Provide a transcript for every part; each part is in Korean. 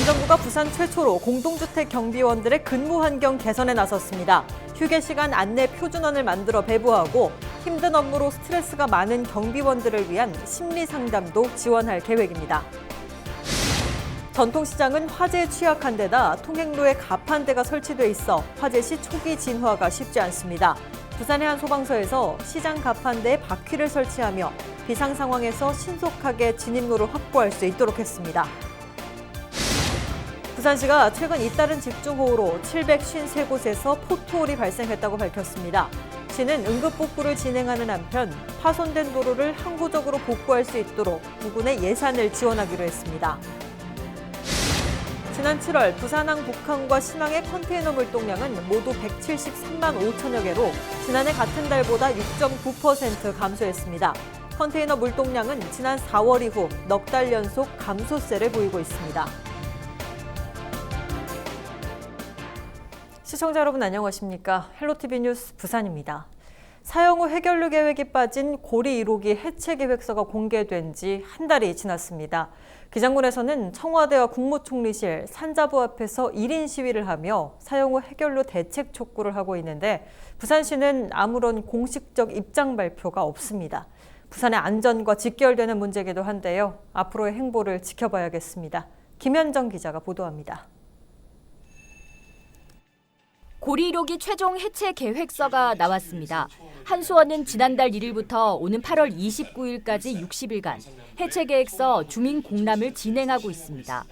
정부가 부산 최초로 공동주택 경비원들의 근무 환경 개선에 나섰습니다. 휴게 시간 안내 표준원을 만들어 배부하고 힘든 업무로 스트레스가 많은 경비원들을 위한 심리 상담도 지원할 계획입니다. 전통시장은 화재에 취약한 데다 통행로에 가판대가 설치돼 있어 화재 시 초기 진화가 쉽지 않습니다. 부산의 한 소방서에서 시장 가판대에 바퀴를 설치하며 비상 상황에서 신속하게 진입로를 확보할 수 있도록 했습니다. 부산시가 최근 잇따른 집중호우로 753곳에서 포토홀이 발생했다고 밝혔습니다. 시는 응급복구를 진행하는 한편 파손된 도로를 항구적으로 복구할 수 있도록 부근에 예산을 지원하기로 했습니다. 지난 7월 부산항 북항과 신항의 컨테이너 물동량은 모두 173만 5천여 개로 지난해 같은 달보다 6.9% 감소했습니다. 컨테이너 물동량은 지난 4월 이후 넉 달 연속 감소세를 보이고 있습니다. 시청자 여러분 안녕하십니까? 헬로티비 뉴스 부산입니다. 사용 후 해결료 계획이 빠진 고리 1호기 해체 계획서가 공개된 지 한 달이 지났습니다. 기장군에서는 청와대와 국무총리실, 산자부 앞에서 1인 시위를 하며 사용 후 해결료 대책 촉구를 하고 있는데 부산시는 아무런 공식적 입장 발표가 없습니다. 부산의 안전과 직결되는 문제이기도 한데요. 앞으로의 행보를 지켜봐야겠습니다. 김현정 기자가 보도합니다. 고리 1호기 최종 해체 계획서가 나왔습니다. 한수원은 지난달 1일부터 오는 8월 29일까지 60일간 해체 계획서 주민 공람을 진행하고 있습니다.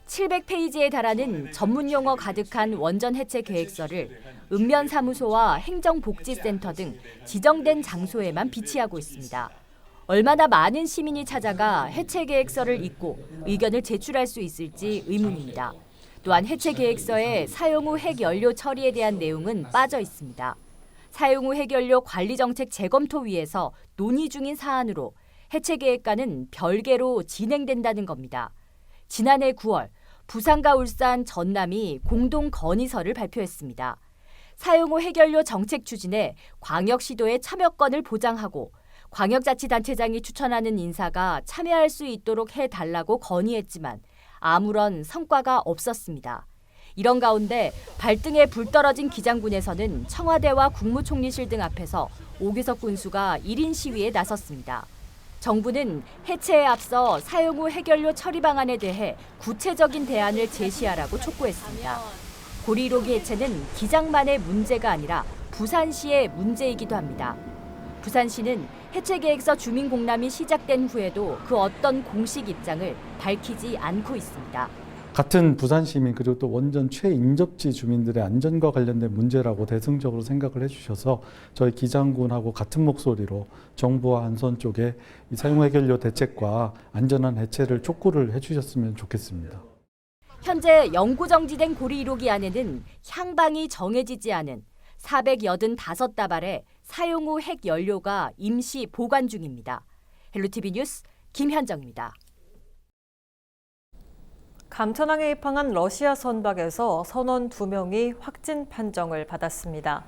700페이지에 달하는 전문 용어 가득한 원전 해체 계획서를 읍면사무소와 행정복지센터 등 지정된 장소에만 비치하고 있습니다. 얼마나 많은 시민이 찾아가 해체 계획서를 읽고 의견을 제출할 수 있을지 의문입니다. 또한 해체 계획서에 사용 후 핵연료 처리에 대한 내용은 빠져 있습니다. 사용 후 핵연료 관리정책 재검토위에서 논의 중인 사안으로 해체 계획과는 별개로 진행된다는 겁니다. 지난해 9월 부산과 울산, 전남이 공동 건의서를 발표했습니다. 사용 후 핵연료 정책 추진에 광역시도의 참여권을 보장하고 광역자치단체장이 추천하는 인사가 참여할 수 있도록 해달라고 건의했지만 아무런 성과가 없었습니다. 이런 가운데 발등에 불 떨어진 기장군에서는 청와대와 국무총리실 등 앞에서 오규석 군수가 1인 시위에 나섰습니다. 정부는 해체에 앞서 사용 후 핵연료 처리 방안에 대해 구체적인 대안을 제시하라고 촉구했습니다. 고리 1호기 해체는 기장만의 문제가 아니라 부산시의 문제이기도 합니다. 부산시는 해체 계획서 주민 공람이 시작된 후에도 그 어떤 공식 입장을 밝히지 않고 있습니다. 같은 부산 시민 그리고 또 원전 최인접지 주민들의 안전과 관련된 문제라고 대승적으로 생각을 해주셔서 저희 기장군하고 같은 목소리로 정부와 한선 쪽에 이 사용 해결료 대책과 안전한 해체를 촉구를 해주셨으면 좋겠습니다. 현재 영구정지된 고리 1호기 안에는 향방이 정해지지 않은 485다발의 사용 후 핵연료가 임시 보관 중입니다. 헬로티비 뉴스 김현정입니다. 감천항에 입항한 러시아 선박에서 선원 2명이 확진 판정을 받았습니다.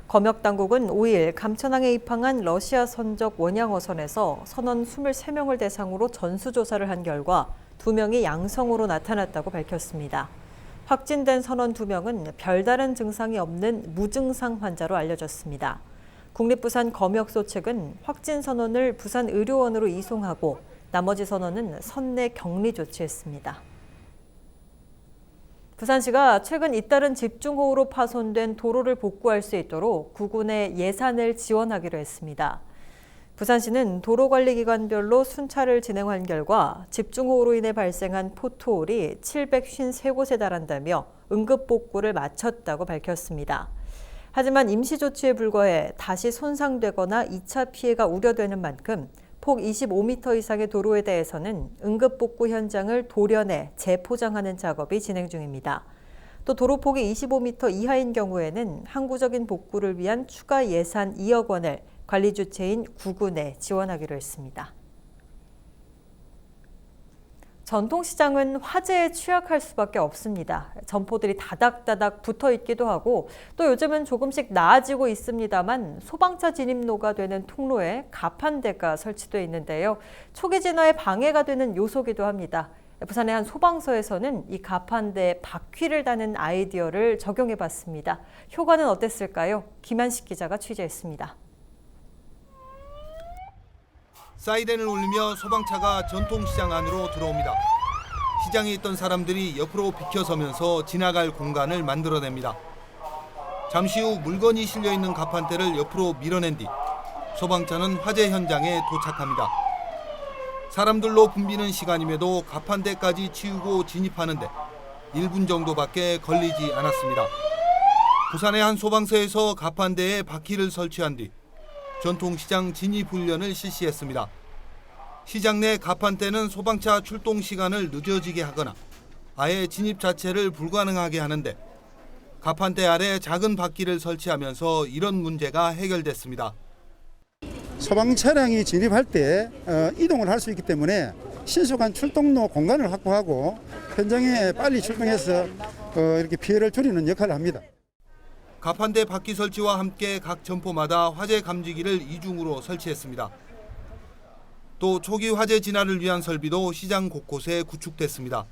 검역당국은 5일 감천항에 입항한 러시아 선적 원양어선에서 선원 23명을 대상으로 전수조사를 한 결과 2명이 양성으로 나타났다고 밝혔습니다. 확진된 선원 2명은 별다른 증상이 없는 무증상 환자로 알려졌습니다. 국립부산 검역소 측은 확진 선원을 부산 의료원으로 이송하고 나머지 선원은 선내 격리 조치했습니다. 부산시가 최근 잇따른 집중호우로 파손된 도로를 복구할 수 있도록 구군에 예산을 지원하기로 했습니다. 부산시는 도로관리기관별로 순찰을 진행한 결과 집중호우로 인해 발생한 포토홀이 753곳에 달한다며 응급복구를 마쳤다고 밝혔습니다. 하지만 임시조치에 불과해 다시 손상되거나 2차 피해가 우려되는 만큼 폭 25m 이상의 도로에 대해서는 응급복구 현장을 도련해 재포장하는 작업이 진행 중입니다. 또 도로폭이 25m 이하인 경우에는 항구적인 복구를 위한 추가 예산 2억 원을 관리 주체인 구군에 지원하기로 했습니다. 전통시장은 화재에 취약할 수밖에 없습니다. 점포들이 다닥다닥 붙어 있기도 하고 또 요즘은 조금씩 나아지고 있습니다만 소방차 진입로가 되는 통로에 가판대가 설치돼 있는데요. 초기 진화에 방해가 되는 요소기도 합니다. 부산의 한 소방서에서는 이 가판대에 바퀴를 다는 아이디어를 적용해봤습니다. 효과는 어땠을까요? 김한식 기자가 취재했습니다. 사이렌을 울리며 소방차가 전통시장 안으로 들어옵니다. 시장에 있던 사람들이 옆으로 비켜서면서 지나갈 공간을 만들어냅니다. 잠시 후 물건이 실려있는 가판대를 옆으로 밀어낸 뒤 소방차는 화재 현장에 도착합니다. 사람들로 붐비는 시간임에도 가판대까지 치우고 진입하는데 1분 정도밖에 걸리지 않았습니다. 부산의 한 소방서에서 가판대에 바퀴를 설치한 뒤 전통시장 진입 훈련을 실시했습니다. 시장 내 가판대는 소방차 출동 시간을 늦어지게 하거나 아예 진입 자체를 불가능하게 하는데 가판대 아래 작은 바퀴를 설치하면서 이런 문제가 해결됐습니다. 소방 차량이 진입할 때 이동을 할 수 있기 때문에 신속한 출동로 공간을 확보하고 현장에 빨리 출동해서 이렇게 피해를 줄이는 역할을 합니다. 가판대 바퀴 설치와 함께 각 점포마다 화재 감지기를 이중으로 설치했습니다. 또 초기 화재 진화를 위한 설비도 시장 곳곳에 구축됐습니다.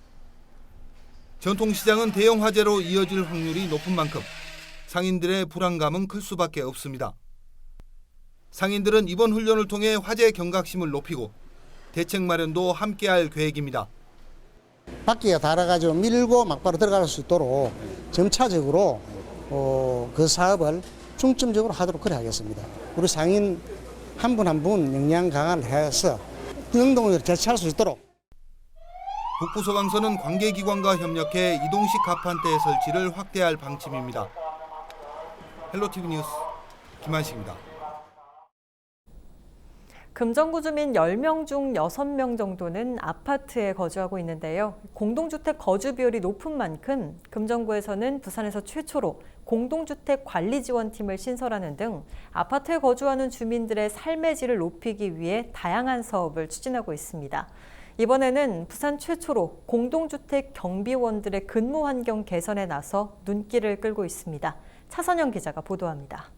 전통시장은 대형 화재로 이어질 확률이 높은 만큼 상인들의 불안감은 클 수밖에 없습니다. 상인들은 이번 훈련을 통해 화재 경각심을 높이고 대책 마련도 함께할 계획입니다. 바퀴가 달아가지고 밀고 막바로 들어갈 수 있도록 점차적으로 그 사업을 중점적으로 하도록 그래 하겠습니다. 우리 상인 한 분 한 분 역량 강화를 해서 능동을 대처할 수 있도록. 북부소방서는 관계기관과 협력해 이동식 가판대 설치를 확대할 방침입니다. 헬로티비 뉴스 김한식입니다. 금정구 주민 10명 중 6명 정도는 아파트에 거주하고 있는데요. 공동주택 거주 비율이 높은 만큼 금정구에서는 부산에서 최초로 공동주택 관리지원팀을 신설하는 등 아파트에 거주하는 주민들의 삶의 질을 높이기 위해 다양한 사업을 추진하고 있습니다. 이번에는 부산 최초로 공동주택 경비원들의 근무 환경 개선에 나서 눈길을 끌고 있습니다. 차선영 기자가 보도합니다.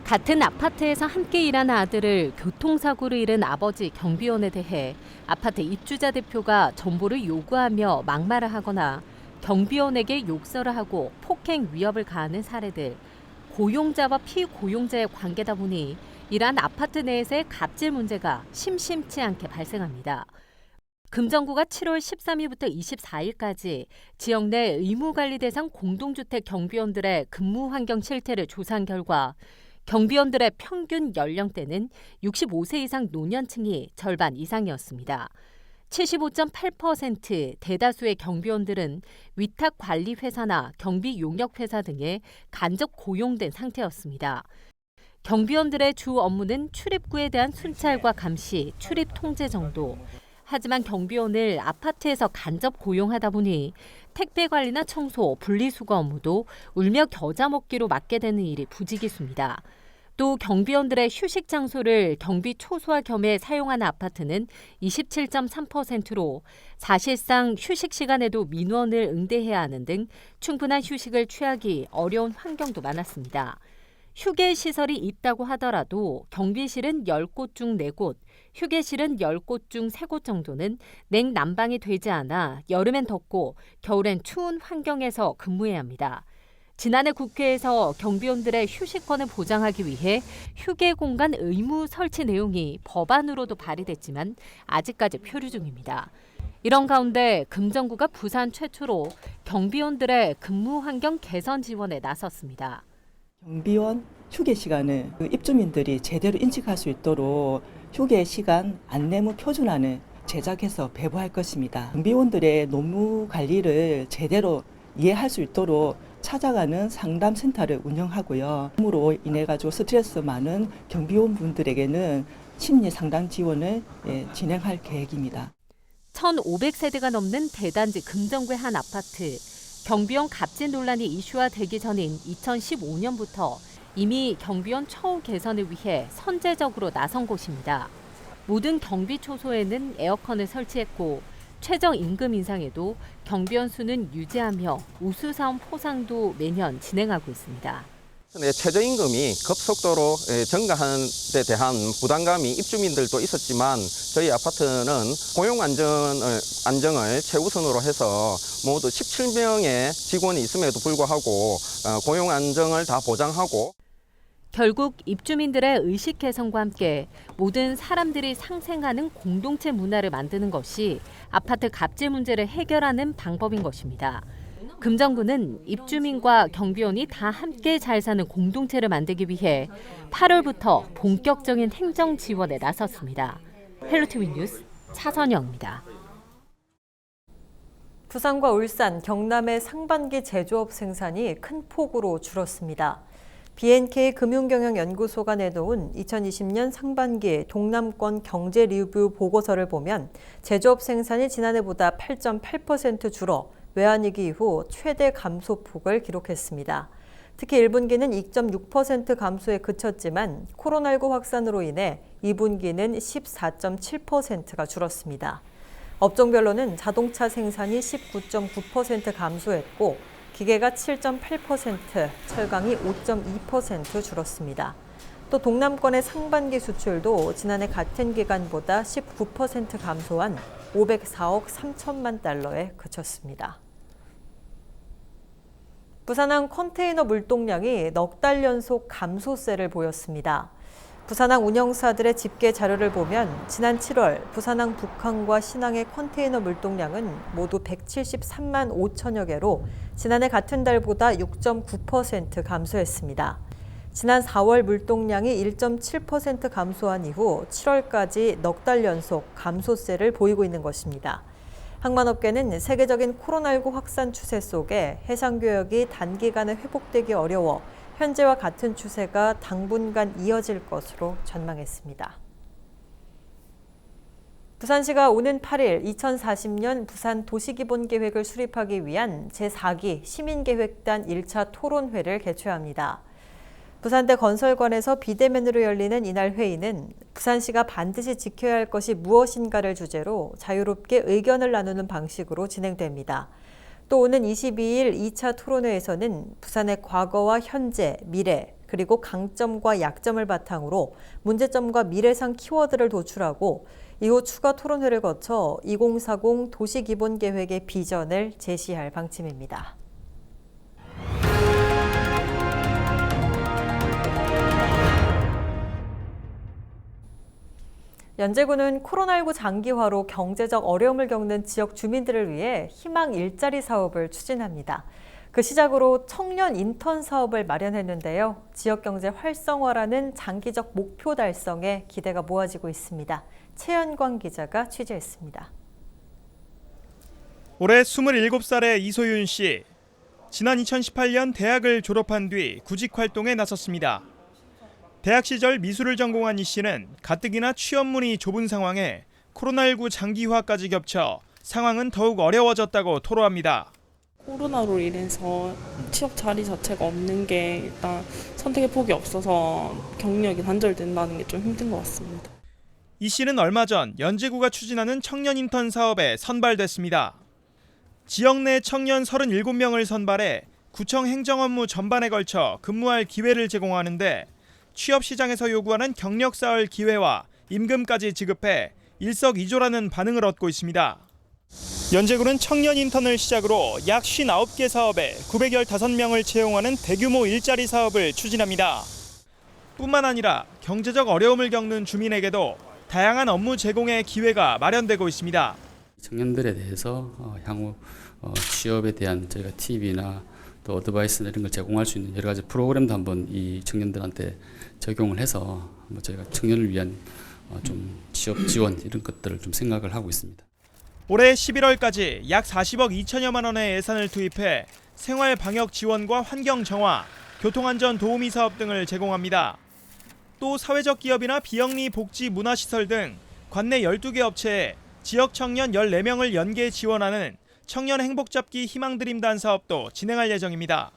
같은 아파트에서 함께 일하는 아들을 교통사고로 잃은 아버지 경비원에 대해 아파트 입주자 대표가 정보를 요구하며 막말을 하거나 경비원에게 욕설을 하고 폭행 위협을 가하는 사례들, 고용자와 피고용자의 관계다 보니 이러한 아파트 내에서의 갑질 문제가 심심치 않게 발생합니다. 금정구가 7월 13일부터 24일까지 지역 내 의무관리 대상 공동주택 경비원들의 근무 환경 실태를 조사한 결과 경비원들의 평균 연령대는 65세 이상 노년층이 절반 이상이었습니다. 75.8% 대다수의 경비원들은 위탁관리회사나 경비용역회사 등에 간접 고용된 상태였습니다. 경비원들의 주 업무는 출입구에 대한 순찰과 감시, 출입 통제 정도. 하지만 경비원을 아파트에서 간접 고용하다 보니 택배 관리나 청소, 분리수거 업무도 울며 겨자 먹기로 맡게 되는 일이 부지기수입니다. 또 경비원들의 휴식 장소를 경비 초소화 겸해 사용하는 아파트는 27.3%로 사실상 휴식 시간에도 민원을 응대해야 하는 등 충분한 휴식을 취하기 어려운 환경도 많았습니다. 휴게시설이 있다고 하더라도 경비실은 10곳 중 4곳, 휴게실은 10곳 중 3곳 정도는 냉난방이 되지 않아 여름엔 덥고 겨울엔 추운 환경에서 근무해야 합니다. 지난해 국회에서 경비원들의 휴식권을 보장하기 위해 휴게 공간 의무 설치 내용이 법안으로도 발의됐지만 아직까지 표류 중입니다. 이런 가운데 금정구가 부산 최초로 경비원들의 근무 환경 개선 지원에 나섰습니다. 경비원 휴게 시간을 입주민들이 제대로 인식할 수 있도록 휴게 시간 안내문 표준안을 제작해서 배부할 것입니다. 경비원들의 노무 관리를 제대로 이해할 수 있도록 찾아가는 상담센터를 운영하고요. 으로 인해 가지고 스트레스 많은 경비원분들에게는 심리 상담 지원을 진행할 계획입니다. 1,500세대가 넘는 대단지 금정구의 한 아파트. 경비원 갑질 논란이 이슈화되기 전인 2015년부터 이미 경비원 처우 개선을 위해 선제적으로 나선 곳입니다. 모든 경비 초소에는 에어컨을 설치했고 최저 임금 인상에도 경비원 수는 유지하며 우수사원 포상도 매년 진행하고 있습니다. 최저임금이 급속도로 증가하는 데 대한 부담감이 입주민들도 있었지만 저희 아파트는 고용 안정을 최우선으로 해서 모두 17명의 직원이 있음에도 불구하고 고용 안정을 다 보장하고 결국 입주민들의 의식 개선과 함께 모든 사람들이 상생하는 공동체 문화를 만드는 것이 아파트 갑질 문제를 해결하는 방법인 것입니다. 금정구는 입주민과 경비원이 다 함께 잘 사는 공동체를 만들기 위해 8월부터 본격적인 행정 지원에 나섰습니다. 헬로티비 뉴스 차선영입니다. 부산과 울산, 경남의 상반기 제조업 생산이 큰 폭으로 줄었습니다. BNK 금융경영연구소가 내놓은 2020년 상반기 동남권 경제 리뷰 보고서를 보면 제조업 생산이 지난해보다 8.8% 줄어 외환위기 이후 최대 감소폭을 기록했습니다. 특히 1분기는 2.6% 감소에 그쳤지만 코로나19 확산으로 인해 2분기는 14.7%가 줄었습니다. 업종별로는 자동차 생산이 19.9% 감소했고 기계가 7.8%, 철강이 5.2% 줄었습니다. 또 동남권의 상반기 수출도 지난해 같은 기간보다 19% 감소한 504억 3천만 달러에 그쳤습니다. 부산항 컨테이너 물동량이 넉 달 연속 감소세를 보였습니다. 부산항 운영사들의 집계 자료를 보면 지난 7월 부산항 북항과 신항의 컨테이너 물동량은 모두 173만 5천여 개로 지난해 같은 달보다 6.9% 감소했습니다. 지난 4월 물동량이 1.7% 감소한 이후 7월까지 넉 달 연속 감소세를 보이고 있는 것입니다. 항만업계는 세계적인 코로나19 확산 추세 속에 해상교역이 단기간에 회복되기 어려워 현재와 같은 추세가 당분간 이어질 것으로 전망했습니다. 부산시가 오는 8일 2040년 부산 도시기본계획을 수립하기 위한 제4기 시민계획단 1차 토론회를 개최합니다. 부산대 건설관에서 비대면으로 열리는 이날 회의는 부산시가 반드시 지켜야 할 것이 무엇인가를 주제로 자유롭게 의견을 나누는 방식으로 진행됩니다. 또 오는 22일 2차 토론회에서는 부산의 과거와 현재, 미래, 그리고 강점과 약점을 바탕으로 문제점과 미래상 키워드를 도출하고 이후 추가 토론회를 거쳐 2040 도시기본계획의 비전을 제시할 방침입니다. 연제구는 코로나19 장기화로 경제적 어려움을 겪는 지역 주민들을 위해 희망 일자리 사업을 추진합니다. 그 시작으로 청년 인턴 사업을 마련했는데요. 지역 경제 활성화라는 장기적 목표 달성에 기대가 모아지고 있습니다. 최연광 기자가 취재했습니다. 올해 27살의 이소윤 씨. 지난 2018년 대학을 졸업한 뒤 구직 활동에 나섰습니다. 대학 시절 미술을 전공한 이 씨는 가뜩이나 취업문이 좁은 상황에 코로나19 장기화까지 겹쳐 상황은 더욱 어려워졌다고 토로합니다. 코로나로 인해서 취업 자리 자체가 없는 게 일단 선택의 폭이 없어서 경력이 단절된다는 게 좀 힘든 것 같습니다. 이 씨는 얼마 전 연제구가 추진하는 청년 인턴 사업에 선발됐습니다. 지역 내 청년 37명을 선발해 구청 행정 업무 전반에 걸쳐 근무할 기회를 제공하는데 취업 시장에서 요구하는 경력 쌓을 기회와 임금까지 지급해 일석이조라는 반응을 얻고 있습니다. 연제구는 청년 인턴을 시작으로 약 59개 사업에 915명을 채용하는 대규모 일자리 사업을 추진합니다. 뿐만 아니라 경제적 어려움을 겪는 주민에게도 다양한 업무 제공의 기회가 마련되고 있습니다. 청년들에 대해서 향후 취업에 대한 저희가 팁이나 또 어드바이스나 이런 걸 제공할 수 있는 여러 가지 프로그램도 한번 이 청년들한테 적용을 해서 저희가 청년을 위한 좀 취업 지원 이런 것들을 좀 생각을 하고 있습니다. 올해 11월까지 약 40억 2천여만 원의 예산을 투입해 생활 방역 지원과 환경 정화, 교통안전 도우미 사업 등을 제공합니다. 또 사회적 기업이나 비영리 복지 문화시설 등 관내 12개 업체에 지역 청년 14명을 연계 지원하는 청년 행복잡기 희망드림단 사업도 진행할 예정입니다.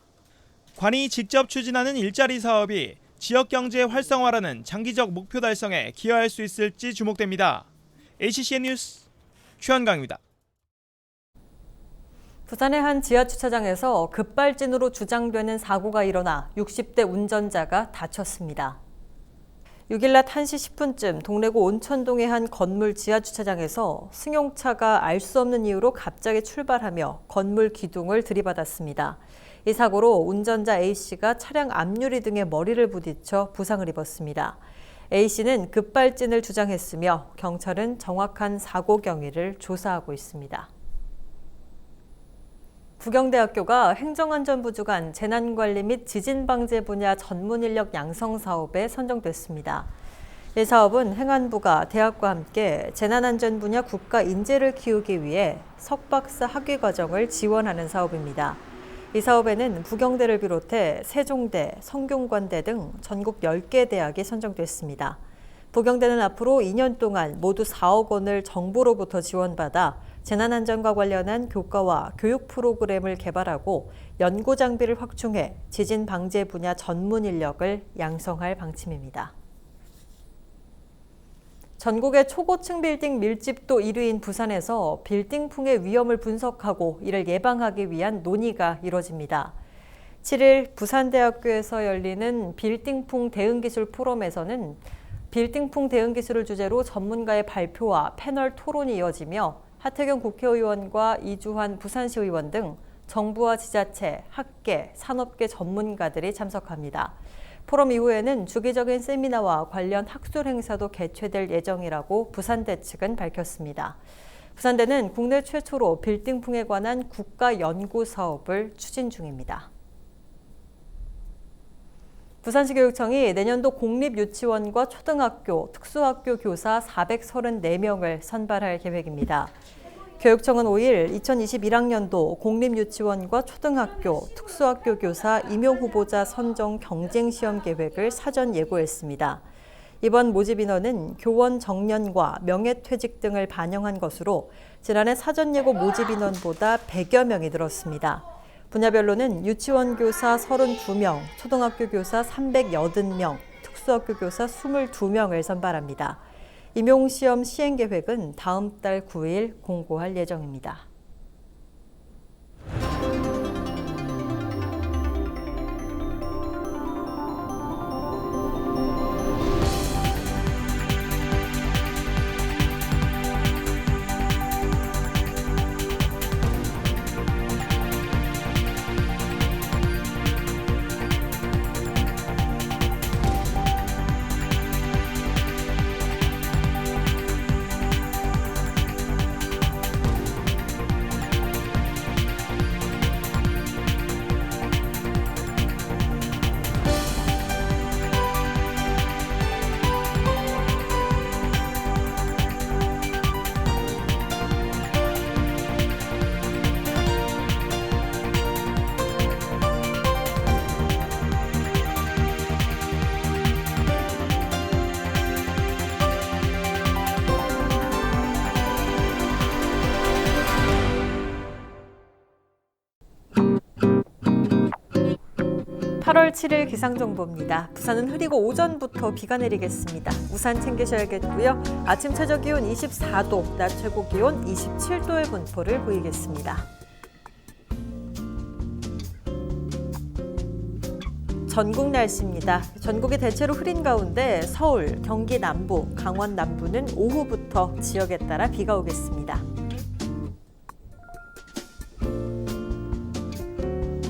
관이 직접 추진하는 일자리 사업이 지역 경제 활성화라는 장기적 목표 달성에 기여할 수 있을지 주목됩니다. HCN 뉴스 최현강입니다. 부산의 한 지하주차장에서 급발진으로 주장되는 사고가 일어나 60대 운전자가 다쳤습니다. 6일 낮 1시 10분쯤 동래구 온천동의 한 건물 지하주차장에서 승용차가 알 수 없는 이유로 갑자기 출발하며 건물 기둥을 들이받았습니다. 이 사고로 운전자 A씨가 차량 앞유리 등에 머리를 부딪혀 부상을 입었습니다. A씨는 급발진을 주장했으며 경찰은 정확한 사고 경위를 조사하고 있습니다. 부경대학교가 행정안전부 주관 재난관리 및 지진방재 분야 전문인력 양성 사업에 선정됐습니다. 이 사업은 행안부가 대학과 함께 재난안전 분야 국가 인재를 키우기 위해 석박사 학위 과정을 지원하는 사업입니다. 이 사업에는 부경대를 비롯해 세종대, 성균관대 등 전국 10개 대학이 선정됐습니다. 부경대는 앞으로 2년 동안 모두 4억 원을 정부로부터 지원받아 재난안전과 관련한 교과와 교육 프로그램을 개발하고 연구 장비를 확충해 지진 방재 분야 전문 인력을 양성할 방침입니다. 전국의 초고층 빌딩 밀집도 1위인 부산에서 빌딩풍의 위험을 분석하고 이를 예방하기 위한 논의가 이뤄집니다. 7일 부산대학교에서 열리는 빌딩풍 대응기술 포럼에서는 빌딩풍 대응기술을 주제로 전문가의 발표와 패널 토론이 이어지며 하태경 국회의원과 이주환 부산시 의원 등 정부와 지자체, 학계, 산업계 전문가들이 참석합니다. 포럼 이후에는 주기적인 세미나와 관련 학술 행사도 개최될 예정이라고 부산대 측은 밝혔습니다. 부산대는 국내 최초로 빌딩풍에 관한 국가 연구 사업을 추진 중입니다. 부산시 교육청이 내년도 공립유치원과 초등학교, 특수학교 교사 434명을 선발할 계획입니다. 교육청은 5일 2021학년도 공립유치원과 초등학교, 특수학교 교사 임용 후보자 선정 경쟁시험 계획을 사전 예고했습니다. 이번 모집 인원은 교원 정년과 명예퇴직 등을 반영한 것으로 지난해 사전 예고 모집 인원보다 100여 명이 늘었습니다. 분야별로는 유치원 교사 32명, 초등학교 교사 380명, 특수학교 교사 22명을 선발합니다. 임용시험 시행계획은 다음 달 9일 공고할 예정입니다. (8월 7일) 기상정보입니다. 부산은 흐리고 오전부터 비가 내리겠습니다. 우산 챙기셔야겠고요. 아침 최저 기온 24도, 낮 최고 기온 27도의 분포를 보이겠습니다. 전국 날씨입니다. 전국이 대체로 흐린 가운데 서울, 경기 남부, 강원 남부는 오후부터 지역에 따라 비가 오겠습니다.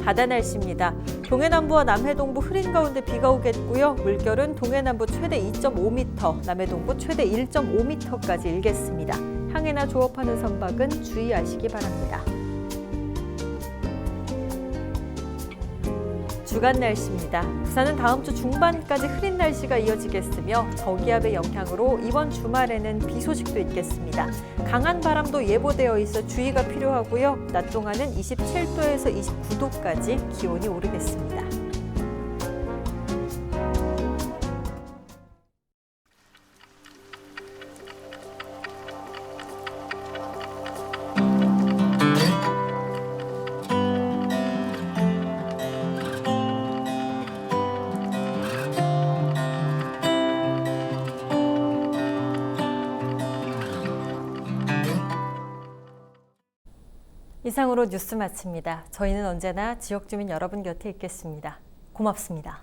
바다 날씨입니다. 동해남부와 남해동부 흐린 가운데 비가 오겠고요. 물결은 동해남부 최대 2.5m, 남해동부 최대 1.5m까지 일겠습니다. 항해나 조업하는 선박은 주의하시기 바랍니다. 주간 날씨입니다. 부산은 다음 주 중반까지 흐린 날씨가 이어지겠으며 저기압의 영향으로 이번 주말에는 비 소식도 있겠습니다. 강한 바람도 예보되어 있어 주의가 필요하고요. 낮 동안은 27도에서 29도까지 기온이 오르겠습니다. 이상으로 뉴스 마칩니다. 저희는 언제나 지역 주민 여러분 곁에 있겠습니다. 고맙습니다.